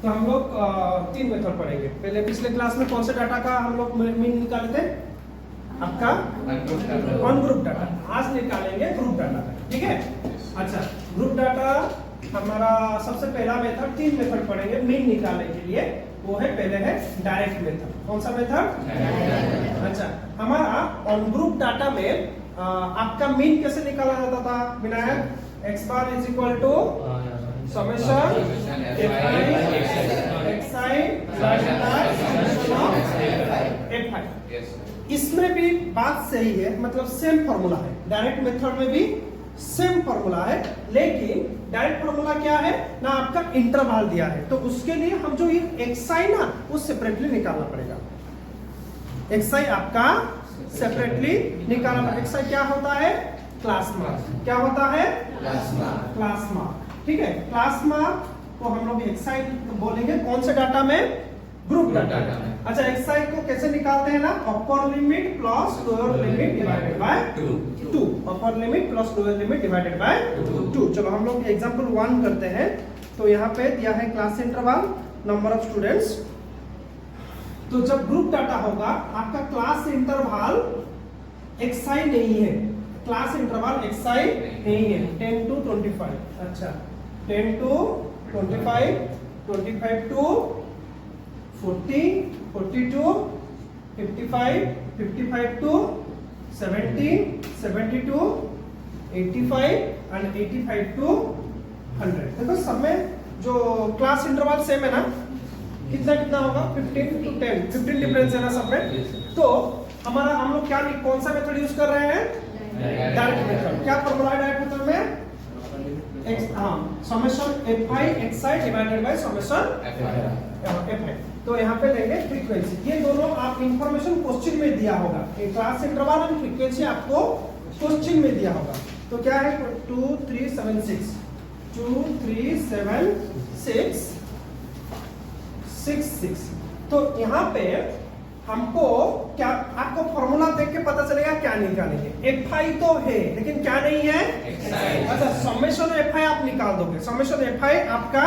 तो हम लोग 3 मेथड पढ़ेंगे। पहले पिछले क्लास में कौन से डाटा का हम लोग मीन निकाले थे? आपका अनग्रुप डाटा। आज निकालेंगे ग्रुप डाटा, ठीक है। अच्छा, ग्रुप डाटा हमारा सबसे पहला मेथड, 3 मेथड पढ़ेंगे मीन निकालने के लिए। वो है, पहले है डायरेक्ट मेथड। कौन सा मेथड? अच्छा, हमारा अनग्रुप डाटा में आपका मीन कैसे निकाला जाता था Vinayak? x bar is equal to summation fi। इसमें भी बात सही है, मतलब सेम फॉर्मूला है। डायरेक्ट मेथड में भी सेम फॉर्मूला है, लेकिन डायरेक्ट फॉर्मूला क्या है ना, आपका इंटरवल दिया है, तो उसके लिए हम जो ये xi ना वो सेपरेटली निकालना पड़ेगा। xi आपका सेपरेटली निकालना पड़ेगा। xi क्या होता है? Class mark. क्या होता है? क्लास मार्क, ठीक है। क्लास मार्क को हम लोग xi बोलेंगे कौन से डाटा में? ग्रुप डाटा में। अच्छा, xi को कैसे निकालते हैं ना? अपर limit plus lower limit divided by 2। Upper limit plus lower limit divided by 2। चलो हम लोग एग्जांपल 1 करते हैं। तो यहाँ पे दिया है class interval, number of students. तो जब ग्रुप डाटा होगा, आपका क्लास इंटरवल xi नहीं है, क्लास इंटरवल xi नहीं है। 10 to 25। अच्छा, 10 to 25, 25 to 40, 42, 55, 55 to 70, 70 to 85 and 85 to 100। देखो सब में जो क्लास इंटरवल सेम है ना, कितना कितना होगा? 15 to 10, 15 डिफरेंस है ना सब में। तो हमारा हम लोग क्या, कौन सा मेथड यूज कर रहे हैं? Direct method. क्या फॉर्मूला है डायरेक्ट मेथड में? Summation fi xi divided by summation fi। तो यहाँ पे लेंगे फ्रीक्वेंसी। ये दोनों आप इंफॉर्मेशन क्वेश्चन में दिया होगा। क्लास इंटरवल और फ्रीक्वेंसी आपको क्वेश्चन में दिया होगा। तो क्या है? 2376 2376 66। तो यहाँ पे हमको क्या, आपको फॉर्मूला देख के पता चलेगा क्या निकालेंगे। fi तो है लेकिन क्या नहीं है? अच्छा, समेशन fi आप निकाल दोगे। समेशन fi आपका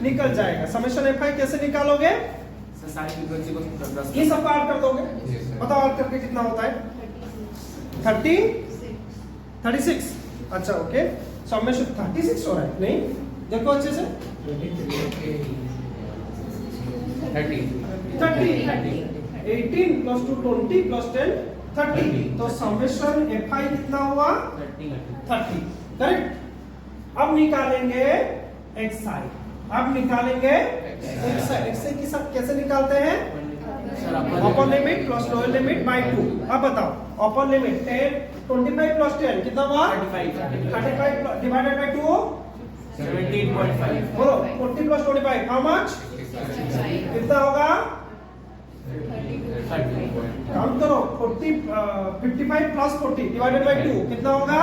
निकल जाएगा। समेशन fi कैसे निकालोगे? ये सब ऐड कर दोगे। बताओ ऐड करके कितना होता है? 36। अच्छा, ओके। समेशन 36 हो रहा है, नहीं देखो अच्छे से। 30 18 प्लस 2 20 प्लस 10 30। तो समेशन fi कितना हुआ? 30, करेक्ट। अब निकालेंगे xi। अब निकालेंगे xi की सब कैसे निकालते हैं? Upper limit plus lower limit by 2। अब बताओ, अपर लिमिट 25 प्लस 10 कितना हुआ? 35 डिवाइडेड बाय 2 17.5। बोलो 40 प्लस 25 हाउ मच? कितना होगा? काउंट करो। 55 प्लस 40 डिवाइडेड बाय 2 कितना होगा?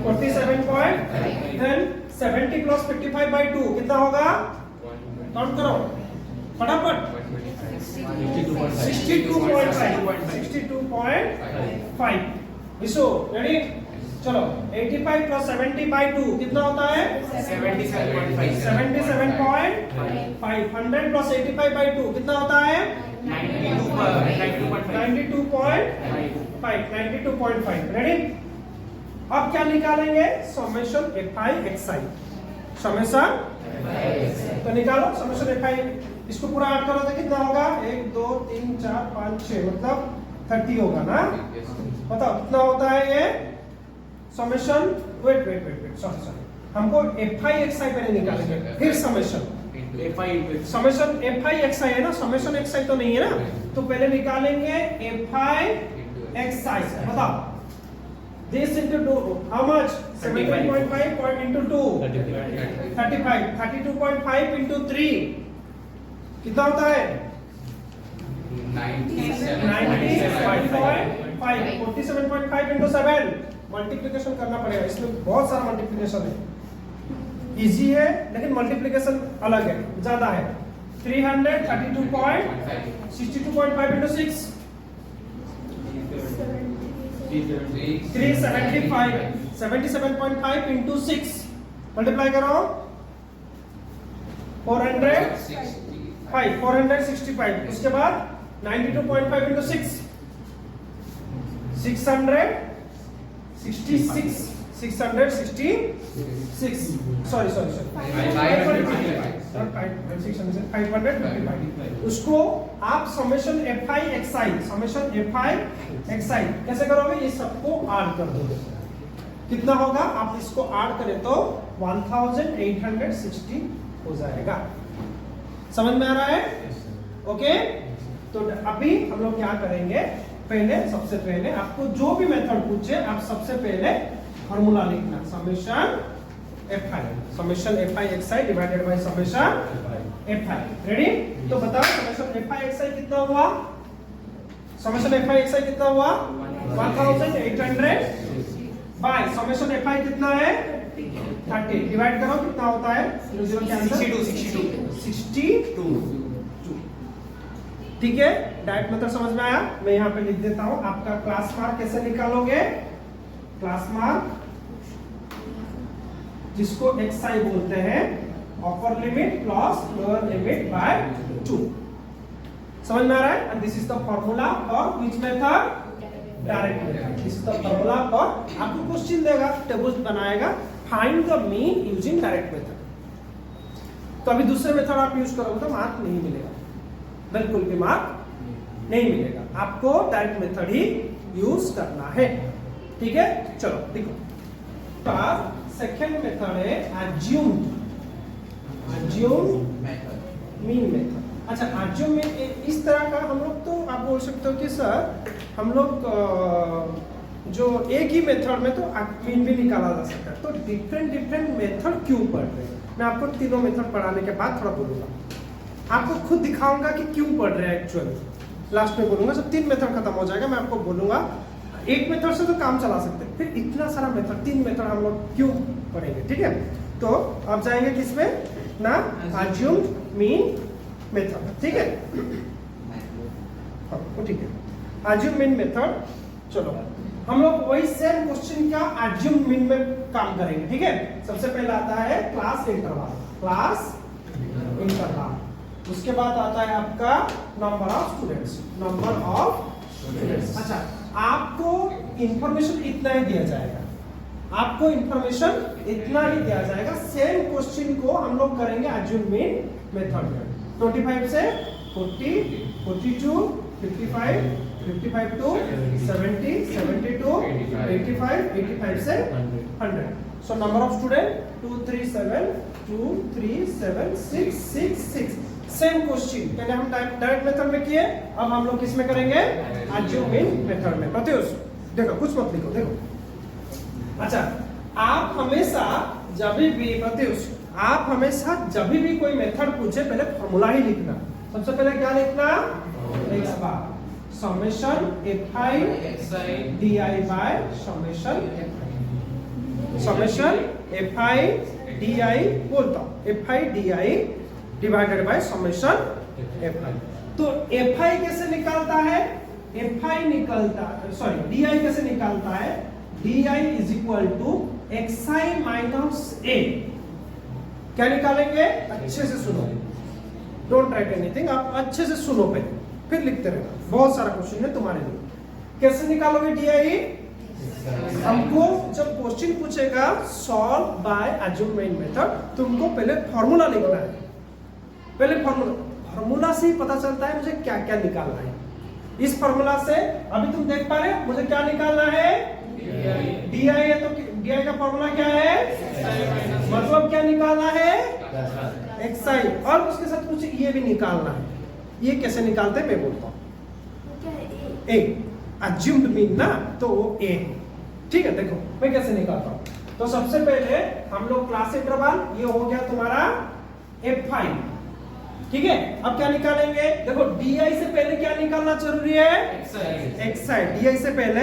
47. देन 70 प्लस 55 बाय 2 कितना होगा? काउंट करो फटाफट। 62.5। विशु रेडी? चलो 85 प्लस 70 बाय 2 कितना होता है? 77.5। 100 प्लस 85 बाय 2 कितना होता है? 92.5। रेडी? अब क्या निकालेंगे? Summation fi xi। समेशन तो निकालो समेशन fi। इसको पूरा ऐड करो तो कितना होगा? 1 2 3 4 5 6 मतलब 30 होगा ना। बताओ कितना होता है ये समेशन? वेट सॉरी, हमको fi xi पहले निकालेंगे, फिर समेशन समेशन fi xi है ना। समेशन xi तो नहीं है ना, तो पहले निकालेंगे fi xi। बताओ this into 2 how much? 17.5 into 2 35। 32.5 into 3 कितना होता है? 90.5। 47.5 into 7 मल्टीप्लिकेशन करना पड़ेगा। इसमें बहुत सारा मल्टीप्लिकेशन है, इजी है लेकिन मल्टीप्लिकेशन अलग है, ज्यादा है। 332.5 into 6 375 77.5 into 6 मल्टीप्लाई करो 465, उसके बाद 92.5 into 6 666 सॉरी 555 उसको आप समेशन fi xi कैसे करोगे? ये सबको ऐड कर दोगे, कितना होगा? आप इसको ऐड करें तो 1860 हो जाएगा। समझ में आ रहा है? ओके, तो अभी हम लोग क्या करेंगे, सबसे पहले आपको जो भी मेथड पूछे आप सबसे पहले फॉर्मूला लिखना, summation fi xi divided by summation fi। Ready? तो बताओ समेशन fi xi कितना हुआ? समेशन fi xi कितना हुआ? 1800 बाय समेशन fi कितना है? 30 डिवाइड करो कितना होता है? 0 के आंसर 62। ठीक है, डायरेक्ट मेथड समझ में आया? मैं यहाँ पे लिख देता हूँ। आपका क्लास मार्क कैसे निकालोगे? क्लास मार्क जिसको xi बोलते हैं, upper limit plus lower limit by 2। समझ में आ रहा है? And this is the formula for which method? Direct method. This is the formula for, आपको क्वेश्चन देगा, टेबल्स बनाएगा, find the mean using direct method. तो अभी दूसरे मेथड आप यूज करोगे तो मार्क नहीं मिलेगा, बिल्कुल भी मार्क नहीं मिलेगा। आपको डायरेक्ट मेथड ही यूज करना है। ठीक है, चलो देखो, सेकेंड मेथड है assumed मीन मेथड। अच्छा, assume में इस तरह का हम लोग, तो आप बोल सकते हो कि सर हम लोग जो एक ही मेथड में तो मीन भी निकाला जा सकता है, तो डिफरेंट मेथड क्यों पढ़ रहे हैं? मैं आपको तीनों मेथड पढ़ाने के बाद थोड़ा बोलूंगा, आपको खुद दिखाऊंगा कि क्यों पढ़ रहे हैं एक्चुअली। लास्ट में बोलूंगा, जब 3 मेथड खत्म हो जाएगा मैं आपको बोलूंगा एक मेथड से तो काम चला सकते हैं, फिर इतना सारा मेथड 3 मेथड हम लोग क्यों पढ़ेंगे? ठीक है, तो आप जाएंगे किसमें ना, assumed मीन मेथड। ठीक है, ठीक है, assumed मीन मेथड। चलो हम लोग वही सेम क्वेश्चन का assumed मीन में काम करेंगे। ठीक है, सबसे पहले आता है क्लास इंटरवल, उसके बाद आता है आपका नंबर ऑफ स्टूडेंट्स। अच्छा, आपको इंफॉर्मेशन इतना ही दिया जाएगा, सेम क्वेश्चन को हम लोग करेंगे assumed मीन मेथड में। 25 से 40, 42, 55, 55 to 70, 72, 85, 85 से 100। So number of student 237, 6। Same question पहले हम डायरेक्ट मेथड में किए, अब हम लोग किस में करेंगे? assumed मीन मेथड में। प्रत्युष देखो, कुछ मत लिखो, देखो। अच्छा, आप हमेशा जब भी कोई मेथड पूछे पहले फॉर्मूला ही लिखना। सबसे पहले क्या लिखना? Summation fi di bye summation fi di बोलता हूँ, fi di divided by summation fi। तो fi कैसे निकालता है? di कैसे निकालता है? di is equal to xi minus a। क्या निकालेंगे? अच्छे से सुनो, डोंट राइट एनीथिंग, आप अच्छे से सुनो पहले, फिर लिखते रहना। बहुत सारा क्वेश्चन है तुम्हारे लिए। कैसे निकालोगे di? हमको जब क्वेश्चन पूछेगा solve by assumed mean method, तुमको पहले फॉर्मूला लिखना है। पहले फॉर्मूला से ही पता चलता है मुझे क्या क्या निकालना है। इस फॉर्मूला से अभी तुम देख पा रहे हो मुझे क्या निकालना है? di है, तो di का फॉर्मूला क्या है? मतलब क्या निकालना है? xi, और उसके साथ मुझे ये भी निकालना है। ये कैसे निकालते हैं मैं बोलता हूँ। a assumed मीन ना, तो वो a है। ठीक है, देखो मैं कैसे निकालता हूँ। तो सबसे पहले हम लोग क्लास इंटरवल, ये हो गया तुम्हारा fi। ठीक है, अब क्या निकालेंगे? देखो di से पहले क्या निकालना जरूरी है? xi। di से पहले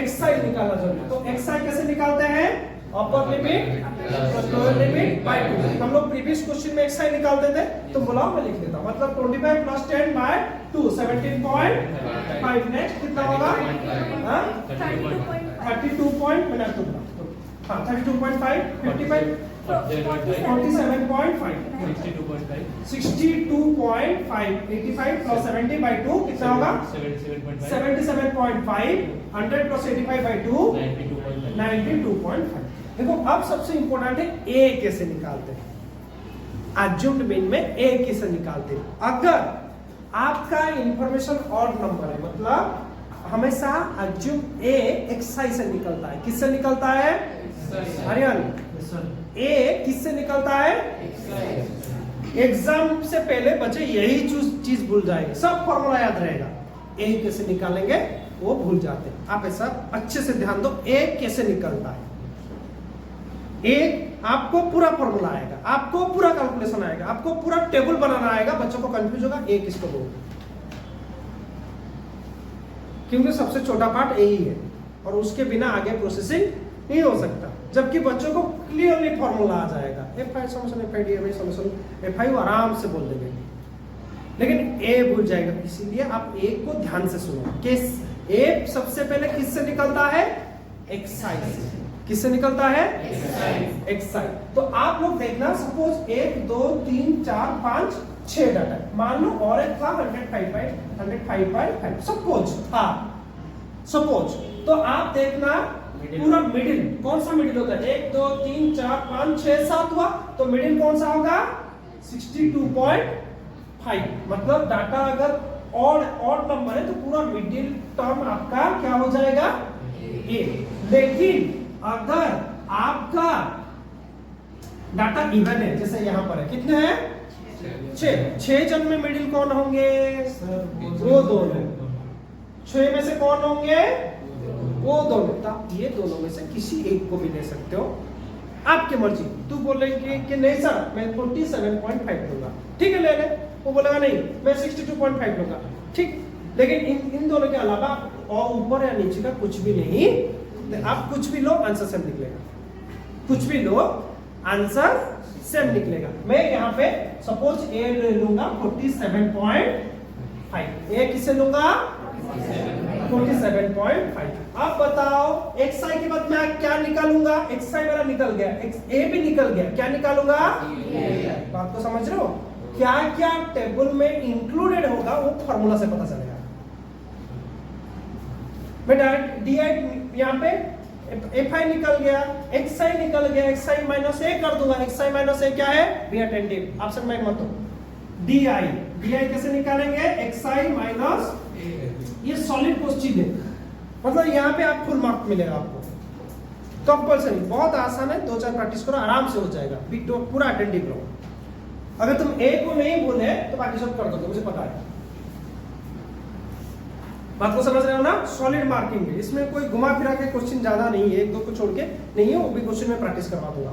xi निकालना जरूरी है। तो xi कैसे निकालते हैं? Upper limit plus lower limit by 2। हम लोग प्रीवियस क्वेश्चन में xi निकालते थे, तो बुलाओ मैं लिख देता हूं। मतलब 25 प्लस 10 बाय 2 17.5। नेक्स्ट कितना होगा? 32 पॉइंट, मैंने तो हाँ 32.5, 55, 47.5, 62.5 85 प्लस 70 बाई 2 कितना होगा 77.5 100 प्लस 85 बाई 2 92.5। देखो अब सबसे इंपॉर्टेंट है ए कैसे निकालते हैं। अज्यूम्ड मीन में ए कैसे निकालते हैं। अगर आपका इंफॉर्मेशन ऑड नंबर है मतलब हमेशा अज्यूम ए एक्साई से निकलता है। किससे निकलता है आर्यन? ए किससे निकलता है? एग्जाम से पहले बच्चे यही चीज भूल जाएंगे, सब फॉर्मूला याद रहेगा। ए कैसे निकालेंगे वो भूल जाते हैं। आप ऐसा अच्छे से ध्यान दो, ए कैसे निकलता है। ए आपको पूरा फॉर्मूला आएगा, आपको पूरा कैलकुलेशन आएगा, आपको पूरा टेबल बनाना आएगा। बच्चों को कंफ्यूज होगा ए किसको बोलते, क्योंकि सबसे छोटा पार्ट यही है और उसके बिना आगे प्रोसेसिंग नहीं हो सकता। जबकि बच्चों को क्लियरली फॉर्मूला आ जाएगा, F5 summation F5 DFI summation F5 आराम से बोल देंगे, लेकिन ए भूल जाएगा। इसीलिए आप ए को ध्यान से सुनो। किस ए सबसे पहले किससे निकलता है? एक्साइज से। किससे निकलता है? एक्साइज। तो आप लोग देखना, सपोज 1 2 3 4 5 6 डाटा मान लो और एक था 105 सपोज था, सपोज। तो आप देखना पूरा मिडिल कौन सा मिडिल होता है? 1 2 3 4 5 6 7 हुआ, तो मिडिल कौन सा होगा? 62.5। मतलब डाटा अगर ऑड नंबर है तो पूरा मिडिल टर्म आपका क्या हो जाएगा? ए। लेकिन अगर आपका डाटा इवन है, जैसे यहां पर है, कितने हैं? 6 जन में मिडिल कौन होंगे? वो दोनों। 6 में से कौन होंगे? वो दोनों। तो आप ये दोनों में से किसी एक को भी ले सकते हो, आपकी मर्जी। तू बोलेंगे कि नहीं सर मैं 47.5 लूंगा, ठीक है ले ले। वो बोलेगा नहीं मैं 62.5 लूंगा, ठीक। लेकिन इन दोनों के अलावा और ऊपर या नीचे का कुछ भी नहीं। आप कुछ भी लो आंसर सेम निकलेगा, कुछ भी लो आंसर सेम निकलेगा। मैं यहाँ पे सपोज ए ले लूंगा 47.5। ए किसे लूंगा? 47.5। अब बताओ एक्सआई के बाद मैं क्या निकालूंगा? एक्सआई मेरा निकल गया, ए भी निकल गया, क्या निकालूंगा? बात को समझ रहे हो? क्या क्या टेबल में इंक्लूडेड होगा वो फॉर्मूला से पता चलेगा। मैं डायरेक्ट DI यहाँ पे FI निकल गया, XI निकल गया, XI माइनस ए कर दूंगा। XI माइनस ए क्या है? बी अटेंटिव, ऑप्शन में मत हो। DI कैसे निकालेंगे? XI माइनस, ये सॉलिड क्वेश्चन है, मतलब यहाँ पे आप फुल मार्क मिलेगा आपको कंपल्सरी। बहुत आसान है, 2-4 प्रैक्टिस करो आराम से हो जाएगा। पूरा अटेंटिव लो। अगर तुम ए को नहीं बोले तो बाकी सब कर दोगे, मुझे पता है। बात को समझ रहे हो ना? सॉलिड मार्किंग है, इसमें कोई घुमा फिरा के क्वेश्चन ज्यादा नहीं है, 1-2 को छोड़ के नहीं है। वो भी क्वेश्चन में प्रैक्टिस करवा दूंगा।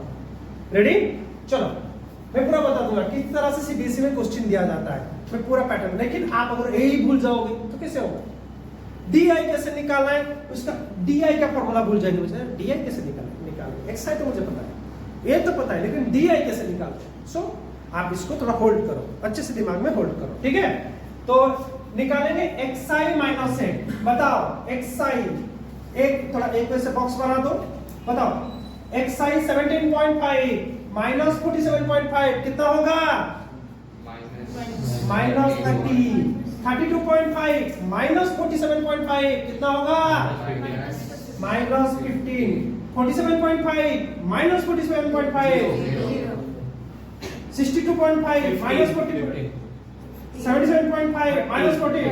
रेडी? चलो मैं पूरा बता दूंगा किस तरह से CBSE में क्वेश्चन दिया जाता है, मैं पूरा पैटर्न। लेकिन आप अगर ए ही भूल जाओगे तो कैसे होगा? DI कैसे निकालना है उसका, DI का फॉर्मूला भूल जाएंगे मुझे। DI कैसे निकालेंगे? एक्सआई तो मुझे पता है, ये तो पता है, लेकिन DI कैसे निकालते हैं? सो आप इसको थोड़ा होल्ड करो, अच्छे से दिमाग में होल्ड करो, ठीक है? तो निकालेंगे XI माइनस ए। बताओ XI एक थोड़ा एक वैसे बॉक्स बना दो, बताओ XI 17.5 माइनस 47.5 कितना होगा? माइनस 30। 32.5 माइनस 47.5 कितना होगा? Minus 15। 47.5 minus 47.5 62.5 minus 40 77.5 minus 40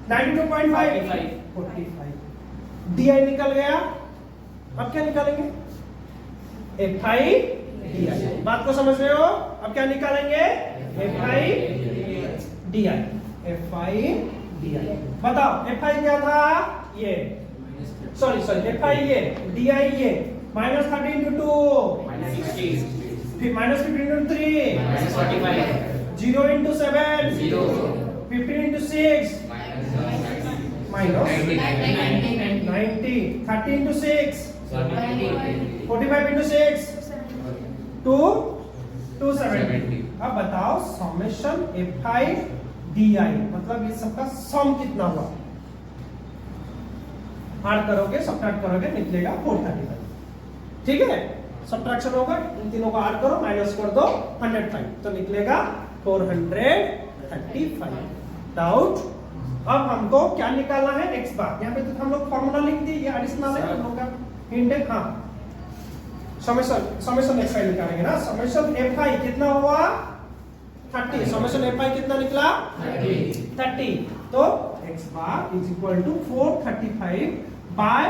92.5 45। DI निकल गया। अब क्या निकालेंगे? FI DI। बात को समझ रहे हो? अब क्या निकालेंगे? FI DI। FI DI बताओ FI क्या था? ये सॉरी FI ये, DI ये। Minus 30 into 2 minus 15 into 3 0 into 7 0 15 into 6 minus 90 30 into 6 45 into 6 270। अब बताओ समेशन FI DI मतलब ये सबका सम कितना हुआ? ऐड करोगे सब्ट्रैक्ट करोगे निकलेगा 435, ठीक है? सब्ट्रैक्शन होगा, इन तीनों को ऐड करो, माइनस कर दो 105, तो निकलेगा 435। डाउट? अब हमको क्या निकालना है? x बार। यहाँ पे तो हम लोग फॉर्मूला लिख दिए, ये एडिशनल है हम लोग का हिंट है। हाँ, समेशन fi निकालेंगे ना। समेशन fi कितना हुआ? 30। समेशन fi कितना निकला? 30। तो x bar is equal to 435 by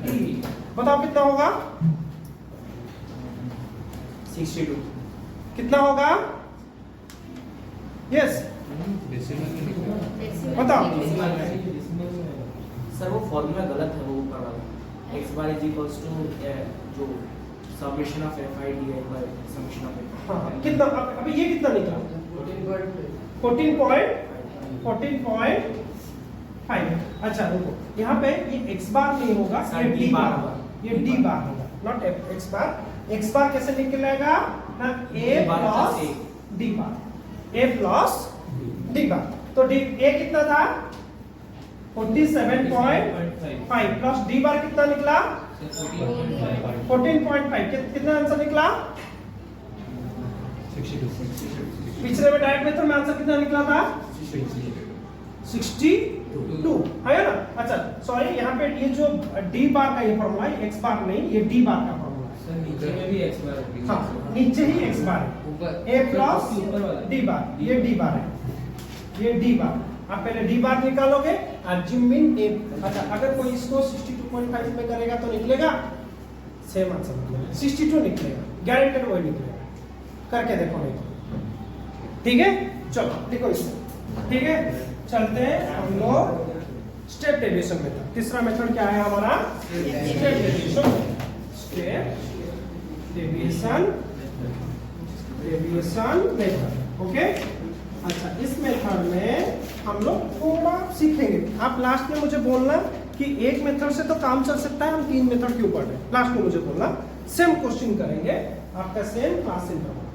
30। बताओ कितना होगा? 62। कितना होगा? यस, बताओ। सर वो फॉर्मूला गलत है, वो ऊपर वाला x bar is equals to जो summation of fi divide by summation of हाँ, कितना? अभी ये कितना निकला? 14.5। अच्छा रुको, यहाँ पे ये x बार नहीं होगा, ये d बार होगा। ये d बार होगा, नॉट x बार। x बार कैसे निकलेगा ना? a plus d bar, a plus d बार। तो d a कितना था? 47.5 प्लस d बार कितना निकला? 14.5। कितना आंसर निकला? 62। पिछले में डायरेक्ट मेथड में आंसर कितना निकला था? 62 है ना। अच्छा सॉरी, यहाँ पे ये जो d बार का ये फॉर्मूला है, x बार नहीं, ये d बार का फॉर्मूला है। सर नीचे में भी x बार है। हाँ, नीचे ही x बार है, ऊपर a प्लस ऊपर वाला d बार, ये d बार है, ये d बार। आप पहले d बार निकालोगे और जिम मीन a। अच्छा, अगर कोई इसको 62.5 में करेगा तो निकलेगा सेम आंसर, निकलेगा 62 निकलेगा, गारंटेड वही निकलेगा। करके देखो नहीं तो। ठीक है, चलो देखो इसमें। ठीक है, चलते हैं हम लोग स्टेप डेविएशन मेथड। तीसरा मेथड क्या है हमारा? Step deviation. Step deviation method. Okay, अच्छा इस मेथड में हम लोग थोड़ा सीखेंगे। आप लास्ट में मुझे बोलना कि एक मेथड से तो काम चल सकता है, हम 3 मेथड के ऊपर है। लास्ट में मुझे बोलना, सेम क्वेश्चन करेंगे आपका, same class interval.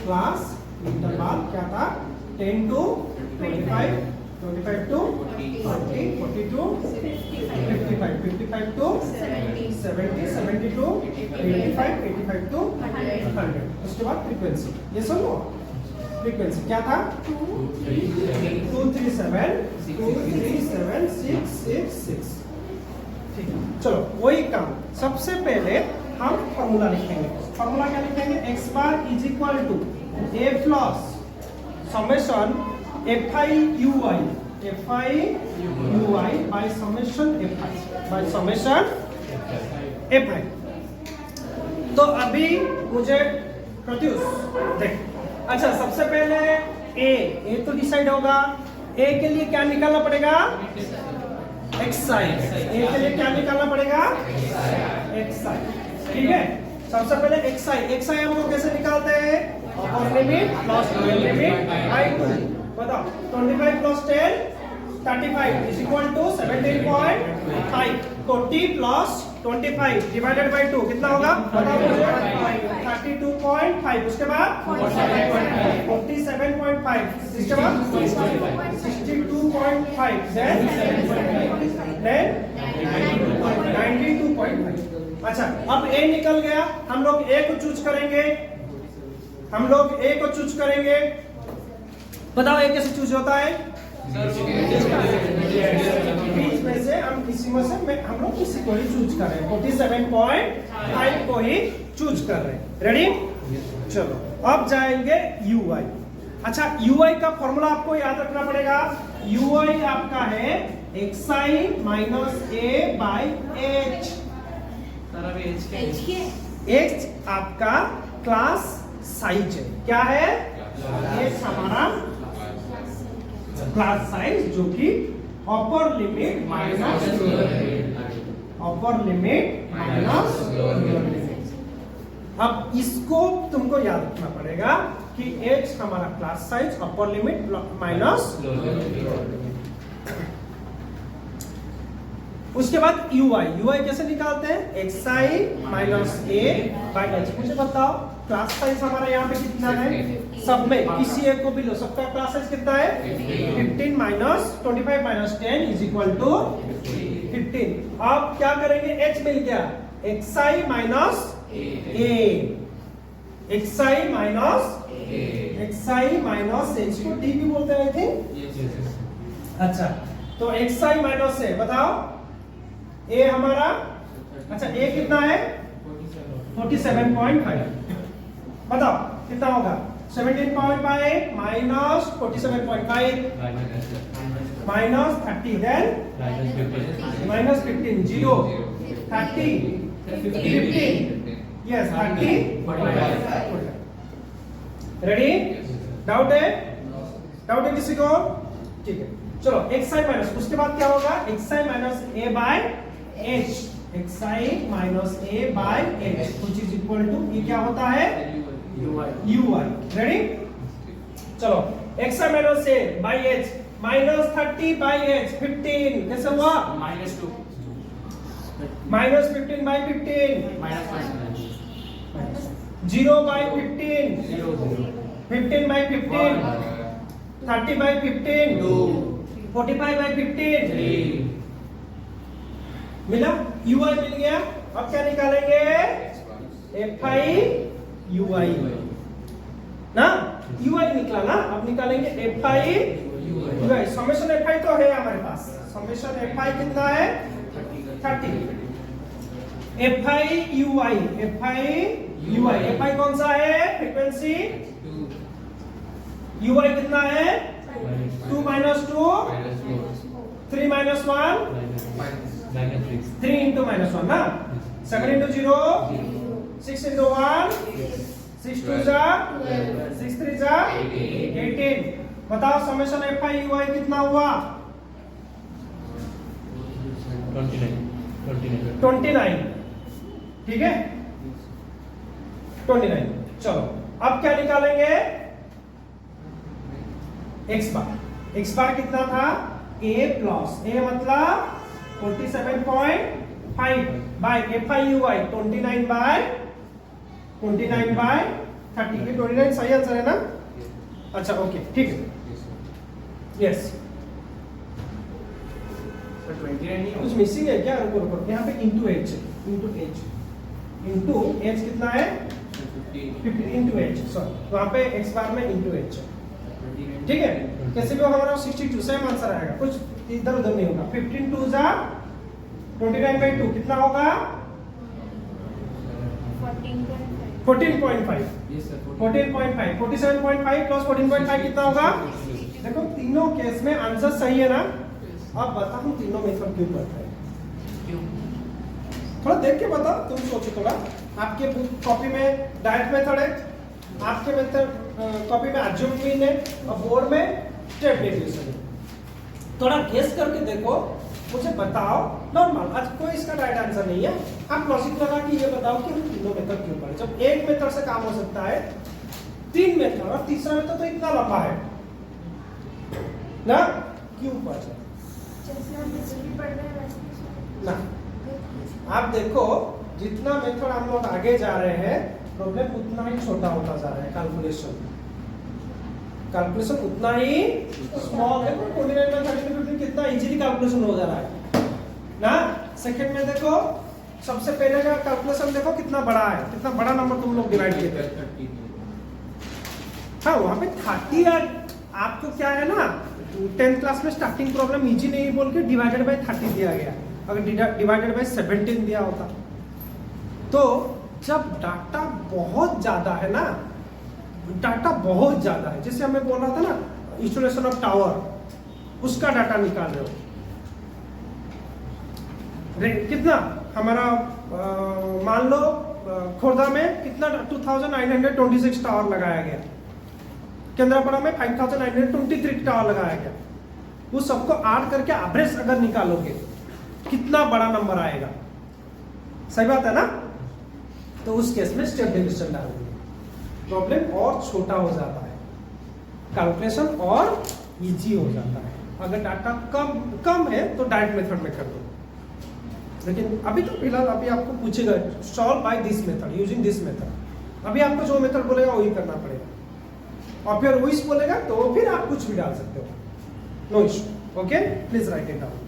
Class interval क्या था? 10 to 25, 25 to 40, 40 to 55, 55 to 70, 70 to 85, 85 to 100। उसके बाद फ्रीक्वेंसी, ये सुनो फ्रीक्वेंसी क्या था? 237,666। ठीक है, चलो वही काम। सबसे पहले हम फॉर्मूला लिखेंगे। फॉर्मूला क्या लिखेंगे? x bar is equal to a plus summation fi ui by summation fi by summation fi। तो अभी मुझे प्रत्युष देख, अच्छा सबसे पहले a तो डिसाइड होगा। a के लिए क्या निकालना पड़ेगा? xi। a के लिए क्या निकालना पड़ेगा? xi। ठीक है, सबसे पहले xi हम लोग कैसे निकालते हैं? Upper limit plus lower limit by 2। बताओ 25 plus 10 35 is equal to 17.5। 40 plus 25 divided by 2 कितना होगा? बताओ मुझे। 32.5। उसके बाद 47.5। इसके बाद 62.5। देन 92.5। अच्छा, अब a निकल गया, हम लोग a को चूज करेंगे। बताओ a कैसे चूज होता है? बीच में से हम किसी में से हम लोग किसी को ही चूज कर रहे हैं। 47.5 को ही चूज कर रहे हैं। रेडी? चलो अब जाएंगे ui। अच्छा, ui का फॉर्मूला आपको याद रखना पड़ेगा। ui आपका है xi minus a by h। h आपका क्लास साइज है। क्या है? h हमारा क्लास साइज, जो कि upper limit minus lower limit. अब इसको तुमको याद रखना पड़ेगा कि h हमारा class size, upper limit minus lower limit. उसके बाद ui कैसे निकालते हैं? xi minus a by h। मुझे बताओ क्लास साइज हमारा यहाँ पे कितना है? सब में किसी एक को भी लो, सबका क्लास साइज कितना है? 15 minus 25 minus 10 is equal to 15। अब क्या करेंगे? h मिल गया, xi minus a, xi minus a, इसको d भी बोलते हैं आई थिंक। अच्छा, तो xi माइनस a, बताओ a हमारा, अच्छा a कितना है 47.5, बताओ कितना होगा 17.5 minus 47.5 minus 30, then minus 15, 0 30 15, yes 30, ready? Doubt है? डाउट है किसी को? ठीक है, चलो xi माइनस, उसके बाद क्या होगा xi minus a by h, xi minus a by h which is equal to, ये क्या होता है ui, रेडी? चलो xi minus a by h minus 30 by h 15, कैसे हुआ -2 minus 15 by 15, -5 0 by 15, 15 by 15, 30 by 15, 45 by 15, मिला ui मिल गया। अब क्या निकालेंगे fi ui ना, ui निकला ना, अब निकालेंगे fi ui। समेशन fi तो है हमारे पास, समेशन fi कितना है 30, fi ui कौन सा है फ्रीक्वेंसी, ui कितना है 2 माइनस 2 3 माइनस 1 3 into minus 1 ना, 7 into 0 6 into 1 6 2 जा 6 3 जा 18, बताओ समेशन fi ui कितना हुआ 29, ठीक है 29। चलो अब क्या निकालेंगे x बार कितना था a प्लस a मतलब 47.5 बाय fi ui 29 बाय 30, ये 29 सही आंसर है ना? अच्छा ओके ठीक है, यस। कुछ मिसिंग है क्या? रुको रुको, यहाँ पे इंटू h कितना है 50 इंटू h, सॉरी वहाँ पे x बार में इंटू h, ठीक है। कैसे भी हमारा 62 सेम आंसर आएगा, कुछ इधर उधर नहीं होगा। 15 2 जा 29 बाय 2 कितना होगा 14.5, 14.5 47.5 प्लस 14.5 कितना होगा, देखो तीनों केस में आंसर सही है ना। अब बता हम तीनों मेथड क्यों करते हैं, थोड़ा देख के बता, तुम सोचो थोड़ा। आपके कॉपी में डायरेक्ट मेथड है, आपके मेथड कॉपी में एडजंक्ट मीन है, और बोर्ड में स्टेप डेविएशन है। थोड़ा गेस करके देखो, मुझे बताओ नॉर्मल, आज कोई इसका राइट आंसर नहीं है। आप लॉजिक लगा कि ये बताओ कि हम तीनों मेथड क्यों करें, जब एक मेथड से काम हो सकता है, 3 मेथड और तीसरा मेथड तो इतना लंबा है ना, क्यों बचा ना। आप देखो जितना मेथड हम लोग आगे जा रहे हैं, प्रॉब्लम उतना ही छोटा होता जा रहा है, कैलकुलेशन उतना ही स्मॉल है। 29 में 30 में 15 कितना इजीली कैलकुलेशन हो जा रहा है ना। सेकंड में देखो, सबसे पहले का कैलकुलेशन देखो कितना बड़ा है, कितना बड़ा नंबर तुम लोग डिवाइड किए थे। हाँ वहाँ पे 30 यार, आपको क्या है ना 10th क्लास में स्टार्टिंग प्रॉब्लम इजी नहीं बोल के डिवाइडेड बाय 30 दिया गया, अगर डिवाइडेड बाय 17 दिया होता। तो जब डाटा बहुत ज्यादा है ना, डाटा बहुत ज्यादा है, जैसे हमें बोल रहा था ना इंस्टॉलेशन ऑफ टावर, उसका डाटा निकाल रहे हो, कितना हमारा मान लो खोर्धा में कितना 2926 टावर लगाया गया, केंद्रापड़ा में 5923 टावर लगाया गया। वो सबको ऐड करके एवरेज अगर निकालोगे कितना बड़ा नंबर आएगा, सही बात है ना। तो उस केस में स्टेप डिवीजन डाल देंगे, प्रॉब्लम और छोटा हो जाता है, कैलकुलेशन और इजी हो जाता है। अगर डाटा कम है तो डायरेक्ट मेथड में कर दो, लेकिन अभी तो फिलहाल अभी आपको पूछेगा solve by this method using this method, अभी आपको जो मेथड बोलेगा वही करना पड़ेगा, और फिर वही बोलेगा तो फिर आप कुछ भी डाल सकते हो, no issue. Okay, please write it down.